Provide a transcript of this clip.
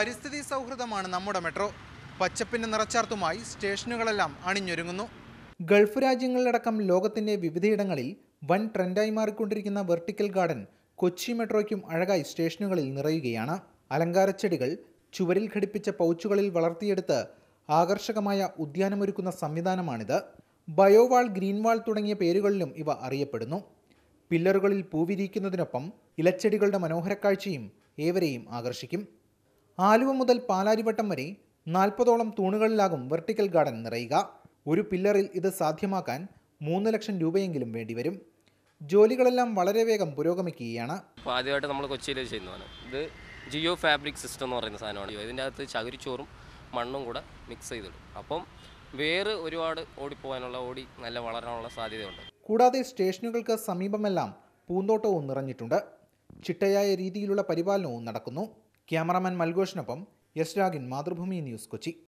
പരിസ്ഥിതി സൗഹൃദമാണ് നമ്മുടെ metro. പച്ചപ്പിന്റെ നിറച്ചാർത്തുമായി സ്റ്റേഷനുകളെല്ലാം അണിഞ്ഞൊരുങ്ങുന്നു. Gulf രാജ്യങ്ങളിലടക്കം ലോകത്തിന്റെ വിവിധയിടങ്ങളിൽ വൻ ട്രെൻഡായി മാറിക്കൊണ്ടിരിക്കുന്ന വെർട്ടിക്കൽ ഗാർഡൻ കൊച്ചി മെട്രോയ്ക്കും അഴകായി സ്റ്റേഷനുകളിൽ നിറയുകയാണ്. അലങ്കാരച്ചെടികൾ ചുവരിൽ ഘടിപ്പിച്ച പൗച്ചുകളിൽ വളർത്തിയെടുത്ത് ആകർഷകമായ ഉദ്യാനമൊരുക്കുന്ന സംവിധാനമാണിത്. ബയോവാൾ, ഗ്രീൻവാൾ തുടങ്ങിയ പേരുകളിലും ഇവ അറിയപ്പെടുന്നു. പില്ലറുകളിൽ പൂവിരിക്കുന്നതിനൊപ്പം ഇലച്ചെടികളുടെ മനോഹരക്കാഴ്ചയും ഏവരെയും ആകർഷിക്കും. ആലുവ മുതൽ പാലാരിവട്ടം വരെ 40ഓളം തൂണുകളിലാകും വെർട്ടിക്കൽ ഗാർഡൻ നിറയുക. ഒരു പില്ലറിൽ ഇത് സാധ്യമാക്കാൻ 3 ലക്ഷം രൂപയെങ്കിലും വേണ്ടിവരും. ജോലികളെല്ലാം വളരെ വേഗം പുരോഗമിക്കുകയാണ്. ആദ്യമായിട്ട് നമ്മൾ കൊച്ചിയിൽ ചെയ്യുന്നതാണ്. ഇത് ജിയോ ഫാബ്രിക് സിസ്റ്റം എന്ന് പറയുന്ന സാധനമാണ്. ഇതിൻ്റെ അകത്ത് ചകിരിച്ചോറും മണ്ണും കൂടെ മിക്സ് ചെയ്തിടും. അപ്പം വേര് ഒരുപാട് ഓടി നല്ല വളരാനുള്ള സാധ്യതയുണ്ട്. കൂടാതെ സ്റ്റേഷനുകൾക്ക് സമീപമെല്ലാം പൂന്തോട്ടവും നിറഞ്ഞിട്ടുണ്ട്. ചിട്ടയായ രീതിയിലുള്ള പരിപാലനവും നടക്കുന്നു. ക്യാമറാമാൻ മൽഘോഷിനൊപ്പം എസ് രാഗിൻ, മാതൃഭൂമി ന്യൂസ്, കൊച്ചി.